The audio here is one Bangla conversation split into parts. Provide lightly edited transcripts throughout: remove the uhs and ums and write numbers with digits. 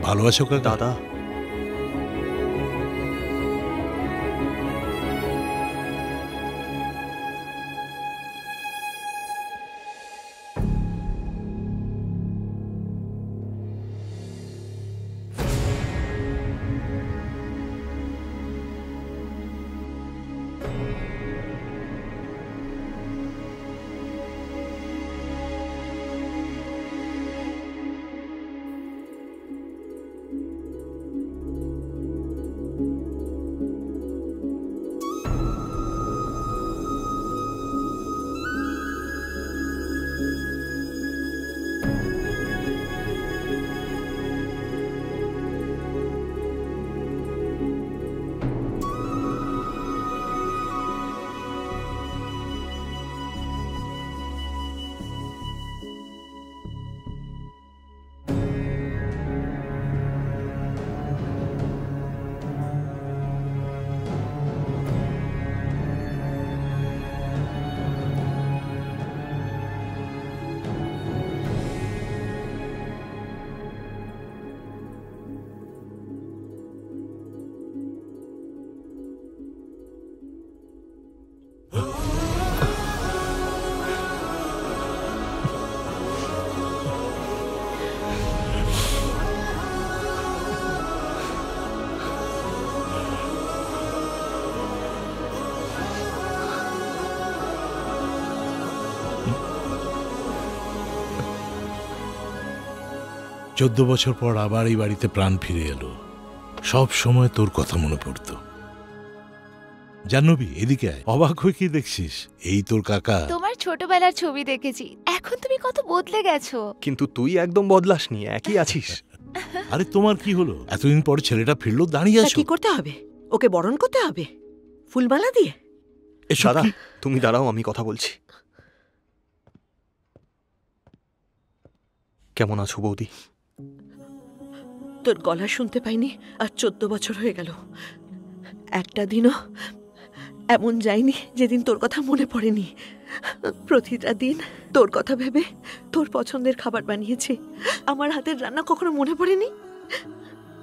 ভালো আছো কাকা? দাদা, চোদ্দ বছর পর আবার এই বাড়িতে প্রাণ ফিরে এলো। সব সময় তোর কথা মনে পড়তো। জাহ্নবী, এদিকে আয়। অবাক হয়ে কি দেখছিস? এই তোর কাকা। তোমার ছোটবেলার ছবি দেখেছি, এখন তুমি কত বদলে গেছো। কিন্তু তুই একদম বদলাসনি, একই আছিস। আরে তোমার কি হলো? এতদিন পরে ছেলেটা ফিরলো, দাঁড়িয়ে আছো। কি করতে হবে? ওকে বরণ করতে হবে ফুলমালা দিয়ে। দাদা, তুমি দাঁড়াও, আমি কথা বলছি। কেমন আছো বৌদি? তোর গলা শুনতে পাইনি আর 14 বছর হয়ে গেল। একটা দিনও এমন যায়নি যেদিন তোর কথা মনে পড়েনি। প্রতিটা দিন তোর কথা ভেবে তোর পছন্দের খাবার বানিয়েছি। আমার হাতের রান্না কখনো মনে পড়েনি?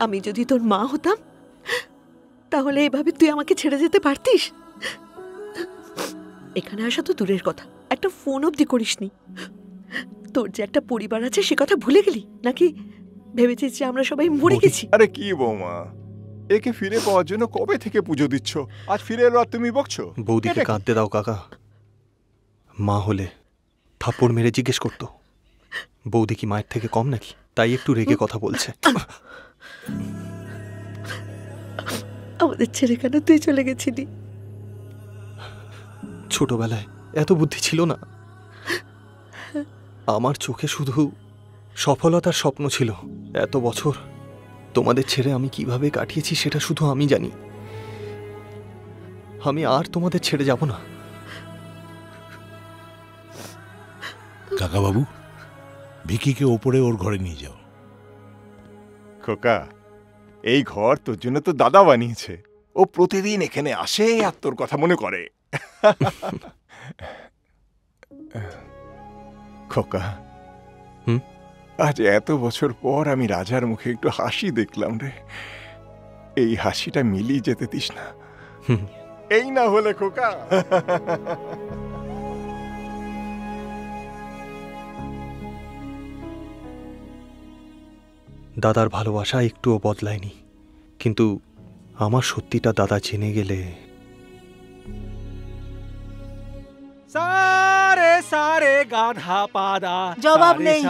আমি যদি তোর মা হতাম তাহলে এভাবে তুই আমাকে ছেড়ে যেতে পারতিস? এখানে আসা তো দূরের কথা, একটা ফোন অবধি করিসনি। তোর যে একটা পরিবার আছে সে কথা ভুলে গেলি নাকি? ভেবেছিস যে আমরা সবাই মরে গেছি? আরে কি বৌমা, একে ফিরে পাওয়ার জন্য কবে থেকে পুজো দিচ্ছ, আজ ফিরে এলো আর তুমি বকছো? বৌদিকে কাঁদতে দাও কাকা। মা হলে থাপ্পড় মেরে জিজ্ঞেস করতো বৌদি কি মায়ের থেকে কম নাকি, তাই একটু রেগে কথা বলছে। আমাদের ছেড়ে কেন তুই চলে গেছিলি? ছোটবেলায় এত বুদ্ধি ছিল না। আমার চোখে শুধু সফলতার স্বপ্ন ছিল। এত বছর তোমাদের ছেড়ে আমি কিভাবে কাটিয়েছি সেটা শুধু আমি জানি। আমি আর তোমাদের ছেড়ে যাব না। কাকা বাবু, ভিকিকে ওপরে ওর ঘরে নিয়ে যাও। খোকা, এই ঘর তোর জন্য তো দাদা বানিয়েছে। ও প্রতিদিন এখানে আসে আর তোর কথা মনে করে। খোকা, আজ এত বছর পর আমি রাজার মুখে একটু হাসি দেখলাম রে। এই হাসিটা মিলিয়ে যেতে দিস না। এই না হলে খোকা। দাদার ভালোবাসা একটুও বদলায়নি, কিন্তু আমার সত্যিটা দাদা জেনে গেলে। সারে সারে গাধা পাদা জবাব নেই,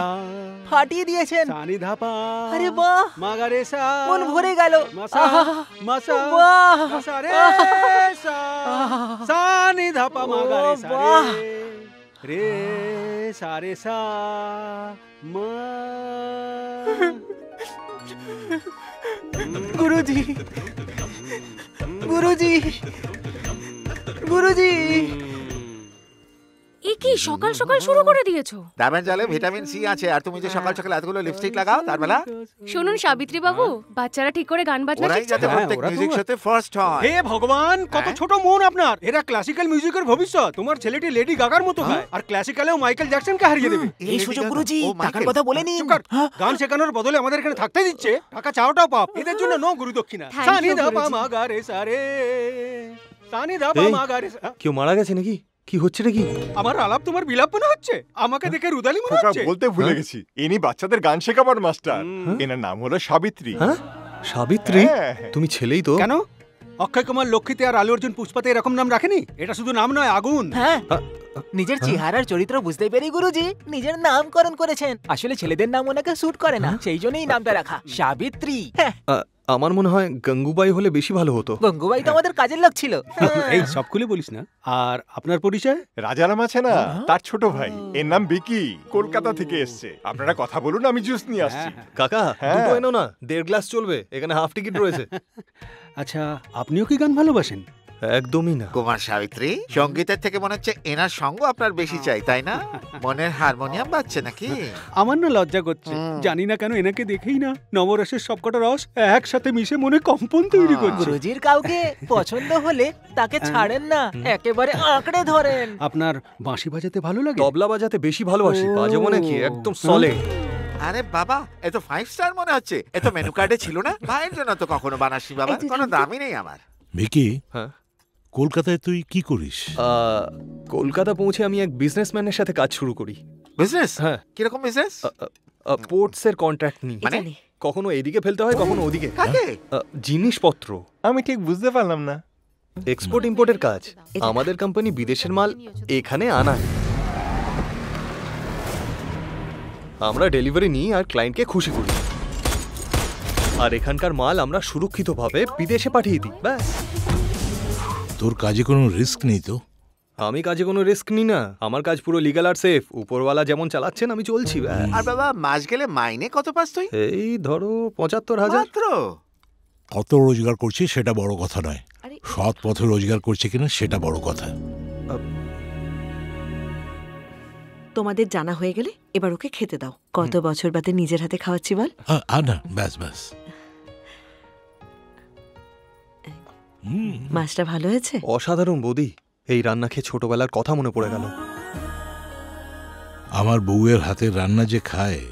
ফাটিয়ে দিয়েছেন। সানি ধাপা, আরে বাহ, মাগারে সা, মন ভরে গেল। মাসা মাসা বাহ, মাসা রে সা, সানি ধাপা মাগারে সা রে সারে সা মা। গুরুজি, গুরুজি, গুরুজি। এ কি সকাল সকাল শুরু করে দিয়েছো? ডাবের জলে ভিটামিন সি আছে, আর তুমি যে সকাল সকাল এতগুলো লিপস্টিক লাগাও তার বেলা। শুনুন সাবিত্রী বাবু, বাচ্চারা ঠিক করে গান বাজনা ওরাই শিখছে যাতে তো? প্রত্যেক মিউজিক শোতে ফার্স্ট হয়। হে ভগবান, কত ছোট মন আপনার! এরা ক্লাসিক্যাল মিউজিকের ভবিষ্যৎ। তোমার ছেলেটি লেডি গাগার মতো গায়, আর ক্লাসিক্যালেও মাইকেল জ্যাকসনকে হারিয়ে দেবে। এই সুযোগ গুরুজি, টাকার কথা বলে নিন। চুপ কর। গান শেখানোর বদলে আমাদের এখানে থাকতে দিচ্ছে, টাকা চাওয়াটাও পাপ। এদের জন্য নো গুরু দক্ষিণা। Thank সানি you, ধা পা গুরুজি। মা গা রে সা রে, সানি ধা পা এই, মা গা রে সা। কেউ মারা গেছে নাকি? কি হচ্ছে নাকি? আমার আলাপ তোমার বিলাপ মনে হচ্ছে? আমাকে দেখে রুদালি মনে খোকা হচ্ছে? বলতে ভুলে গেছি, ইনি বাচ্চাদের গান শেখাবার মাস্টার। এনার নাম হলো সাবিত্রী। হ্যাঁ, সাবিত্রী? হ্যাঁ। তুমি ছেলেই তো? কেন? অক্ষয় কুমার, লক্ষ্মীতে আর আলু অর্জুন পুষ্পাতে এরকম নাম রাখেনি? এটা শুধু নাম নয়, আগুন। হ্যাঁ, নিজের চেহারার চরিত্র বুঝতে পেরে গুরুজি নিজের নামকরণ করেছেন। আসলে ছেলেদের নাম ওনাকে স্যুট করে না, সেই জন্যই নামটা রাখা সাবিত্রী। হ্যাঁ, আমার মনে হয় গঙ্গুবাই হলে বেশি ভালো হতো। গঙ্গুবাই তো আমাদের কাজের লোক ছিল। এই সব খুলে বলিস না। আর আপনার পরিচয়? রাজারাম আছে না, তার ছোট ভাই, এর নাম বিকি, কলকাতা থেকে এসছে। আপনারা কথা বলুন, আমি জুস নিয়ে আসছি। কাকা, হ্যাঁ। দুটো এনো না, 1.5 গ্লাস চলবে, এখানে হাফ টিকিট রয়েছে। আচ্ছা, আপনিও কি গান ভালোবাসেন? একদমই না। কুমার সাবিত্রী, সঙ্গীতের থেকে মনে হচ্ছে এনার সঙ্গ আপনার বেশি চাই, তাই না? মনের হারমোনিয়াম বাজছে নাকি? আমার না লজ্জা করছে, জানি না কেন এনাকে দেখেই না নবরসের সবকটা রস একসাথে মিশে মনে কম্পন তৈরি করছে। গুরুজির কাউকে পছন্দ হলে তাকে ছাড়েন না, একেবারে আঁকড়ে ধরেন। আপনার বাঁশি বাজাতে ভালো লাগে? তবলা বাজাতে বেশি ভালোবাসি, বাজাবো নাকি? একদম সলিড। আরে বাবা, এ তো 5 স্টার মনে হচ্ছে। এ তো মেনু কার্ডে ছিল না। ভাইয়ের জন্য তো কখনো বানাসি বাবা, কোনো দামই নেই আমার। ভিকি, হ্যাঁ, কলকাতায় তুই কি করিস? কলকাতা পৌঁছে আমি এক বিজনেসম্যানের সাথে কাজ শুরু করি। বিজনেস? হ্যাঁ, কিরকম বিজনেস? পোর্টসের কন্ট্রাক্ট নিই। মানে? কখনো এদিকে ফেলতে হয়, কখনো ওদিকে। কাকে? জিনিসপত্র আমি ঠিক বুঝতে পারলাম না। এক্সপোর্ট ইম্পোর্টের কাজ। আমাদের কোম্পানি বিদেশের মাল এখানে আনায়, আমরা ডেলিভারি নিই আর ক্লায়েন্টকে খুশি করি, আর এখানকার মাল আমরা সুরক্ষিতভাবে বিদেশে পাঠিয়ে দিই। ব্যাস। তোর কাজে কোনো রিস্ক নেই তো? আমি কাজে কোনো রিস্ক নিই না, আমার কাজ পুরো লিগ্যাল আর সেফ। উপরওয়ালা যেমন চালাচ্ছেন আমি চলছি। ব্যাস। আর বাবা, মাস গেলে মাইনে কত পাস তুই? এই ধরো 75,000। মাত্র? কত রোজগার করছে সেটা বড় কথা নয়, সৎ পথে রোজগার করছে কিনা সেটা বড় কথা। তোমাদের জানা হয়ে গেলে এবার ওকে খেতে দাও। কত বছর বাদে নিজের হাতে খাওয়াচ্ছি বল। না, ব্যাস ব্যাস। মাছটা ভালো হয়েছে? অসাধারণ বৌদি, এই রান্না খেয়ে ছোটবেলার কথা মনে পড়ে গেল। আমার বউয়ের হাতের রান্না যে খায়,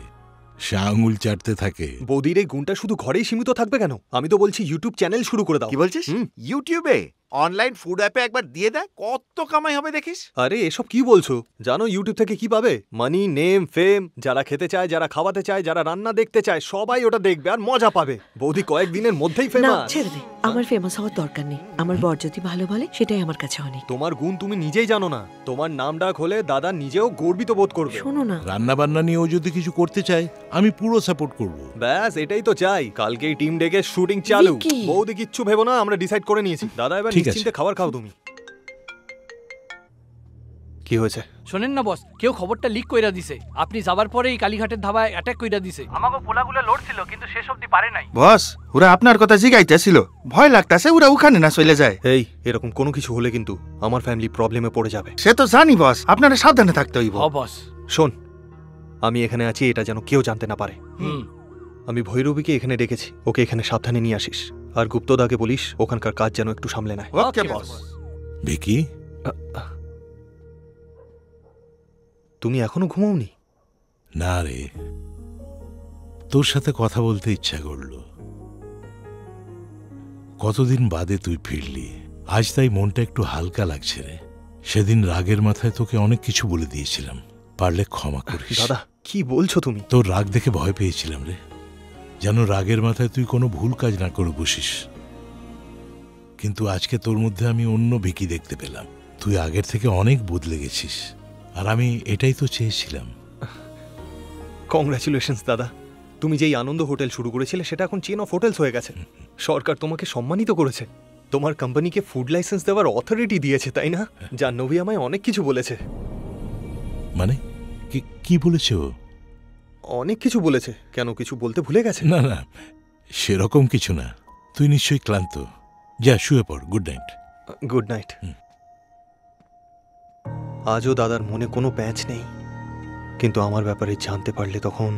সে আঙুল চাটতে থাকে। বৌদির এই গুণটা শুধু ঘরেই সীমিত থাকবে কেন? আমি তো বলছি ইউটিউব চ্যানেল শুরু করে দাও। কি বলছিস? ইউটিউবে অনলাইন ফুড অ্যাপে একবার দিয়ে দেয়, কত কামাই হবে দেখিস। আরে এসব কি বলছো? জানো ইউটিউব থেকে কি পাবে? মানি, নেম, ফেম। যারা খেতে চায়, যারা খাওয়াতে চায়, যারা রান্না দেখতে চায়, সবাই ওটা দেখবে আর মজা পাবে। বৌদি কয়েকদিনের মধ্যেই না, ফেমাস। ছেড়ে দে, আমার ফেমাস হওয়ার দরকার নেই। আমার বর যদি ভালো বলে সেটাই আমার কাছে অনেক। তোমার গুণ তুমি নিজেই জানো না। তোমার নাম ডাক হলে দাদা নিজেও গর্বিত বোধ করবে। শোনো না, রান্না বান্না নিয়েও যদি কিছু করতে চায় আমি পুরো সাপোর্ট করব। ব্যাস, এটাই তো চাই। কালকেই টিম ডেকে শুটিং চালু। ভিকি। বৌদি কিচ্ছু ভেবো না, আমরা ডিসাইড করে নিয়েছি। দাদা এবার ঠিক আছে। নিশ্চিন্তে খাবার খাও তুমি। কি হয়েছে? শোনেন না বস, কেউ খবরটা লিক কইরা দিছে। আপনি যাবার পরেই কালীঘাটের ধাবায় অ্যাটাক কইরা দিছে। আমাকে পোলাগুলো লড়ছিল কিন্তু শেষ অবধি পারে নাই। বস, ওরা আপনার কথা জিগাইতেছিল, ভয় লাগতাছে ওরা ওখানে না চলে যায়। এই এরকম কোনো কিছু হলে কিন্তু আমার ফ্যামিলি প্রবলেমে পড়ে যাবে। সে তো জানি বস, আপনারা সাবধানে থাকতে হইব। বস শোন, আমি এখানে আছি এটা যেন কেউ জানতে না পারে। আমি ভৈরবীকে এখানে ডেকেছি, ওকে এখানে সাবধানে নিয়ে আসিস। আর গুপ্তদাকে বলিস ওখানকার কাজ যেন একটু সামলে নেয়। ওকে বস। ভিকি, তুমি এখনো ঘুমাওনি? না রে, তোর সাথে কথা বলতে ইচ্ছা করলো। কতদিন বাদে তুই ফিরলি, আজ তাই মনটা একটু হালকা লাগছে রে। সেদিন রাগের মাথায় তোকে অনেক কিছু বলে দিয়েছিলাম, পারলে ক্ষমা করিস। দাদা কি বলছো তুমি? তোর রাগ দেখে ভয় পেয়েছিলাম রে, যেন রাগের মাথায় তুই কোনো ভুল কাজ না করে বসিস। কিন্তু আজকে তোর মধ্যে আমি অন্য ভিকি দেখতে পেলাম। তুই আগের থেকে অনেক বদলে গেছিস, আর আমি এটাই তো চেয়েছিলাম। কংগ্রাচুলেশনস দাদা, তুমি যেই আনন্দ হোটেল শুরু করেছিলে সেটা এখন চেন অফ হোটেলস হয়ে গেছে। সরকার তোমাকে সম্মানিত করেছে, তোমার কোম্পানিকে ফুড লাইসেন্স দেওয়ার অথরিটি দিয়েছে, তাই না? জাহ্নবী আমায় অনেক কিছু বলেছে। মানে কি বলেছে ও? অনেক কিছু বলেছে। কেন, কিছু বলতে ভুলে গেছে? না না, সেরকম কিছু না। তুই নিশ্চয়ই ক্লান্ত, যা শুয়ে পড়। Good night. Good night. আজও দাদার মনে কোনো প্যাঁচ নেই, কিন্তু আমার ব্যাপারে জানতে পারলে তখন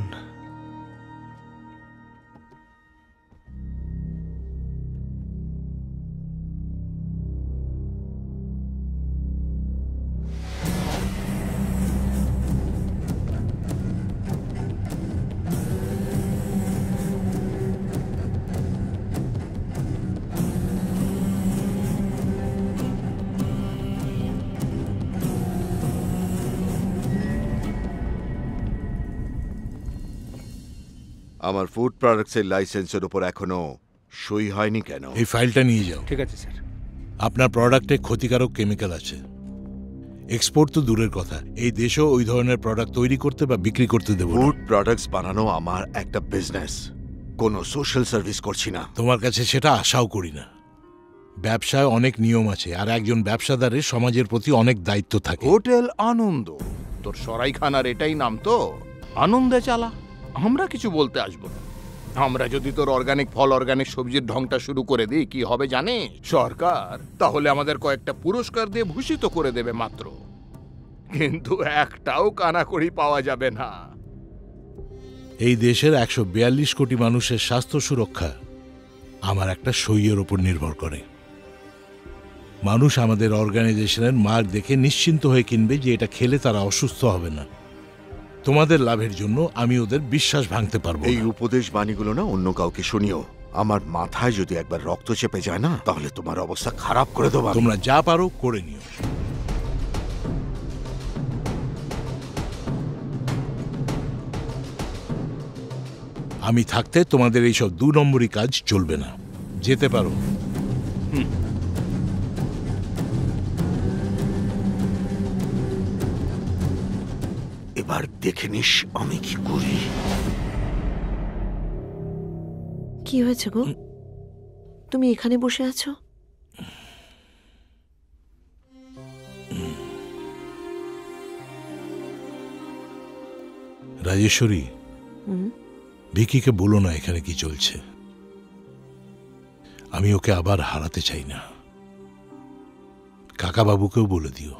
আমার ফুড প্রোডাক্টসের লাইসেন্সের উপর এখনো সই হয়নি কেন? এই ফাইলটা নিয়ে যাও। ঠিক আছে স্যার। আপনার প্রোডাক্টে ক্ষতিকারক কেমিক্যাল আছে। এক্সপোর্ট তো দূরের কথা, এই দেশেও ওই ধরনের প্রোডাক্ট তৈরি করতে বা বিক্রি করতে দেব না। ফুড প্রোডাক্টস বানানো আমার একটা বিজনেস, কোনো সোশ্যাল সার্ভিস করছি না। তোমার কাছে সেটা আশাও করি না। ব্যবসায় অনেক নিয়ম আছে, আর একজন ব্যবসাদারের সমাজের প্রতি অনেক দায়িত্ব থাকে। হোটেল আনন্দ, তোর সরাইখানার এটাই নাম তো, আনন্দে চালা, আমরা কিছু বলতে আসবো না। আমরা যদি তোর অর্গানিক ফল অর্গানিক সবজির ঢংটা শুরু করে দিই, কি হবে জানে সরকার? তাহলে আমাদের কয়েকটা পুরস্কার দিয়ে ভূষিত করে দেবে মাত্র, কিন্তু একটাও কানাকড়ি পাওয়া যাবে না। এই দেশের 142 কোটি মানুষের স্বাস্থ্য সুরক্ষা আমার একটা সইয়ের ওপর নির্ভর করে। মানুষ আমাদের অর্গানাইজেশনের মার্ক দেখে নিশ্চিন্ত হয়ে কিনবে যে এটা খেলে তারা অসুস্থ হবে না। তোমাদের লাভের জন্য আমি ওদের বিশ্বাস ভাঙতে পারবো এই না। উপদেশ বাণীগুলো না অন্য কাউকে শুনিও। আমার মাথায় যদি একবার রক্ত চেপে যায় না, তাহলে তোমার অবস্থা খারাপ করে দেবো। তোমরা যা পারো করে নিও। আমি থাকতে তোমাদের এইসব 2 নম্বরই কাজ চলবে না। যেতে পারো। এবার দেখে নিস আমি কি করি। কি হয়েছে গো? তুমি এখানে বসে আছো? রাজেশ্বরী, ভিকিকে বলো না এখানে কি চলছে। আমি ওকে আবার হারাতে চাই না। কাকা বাবুকেও বলে দিও।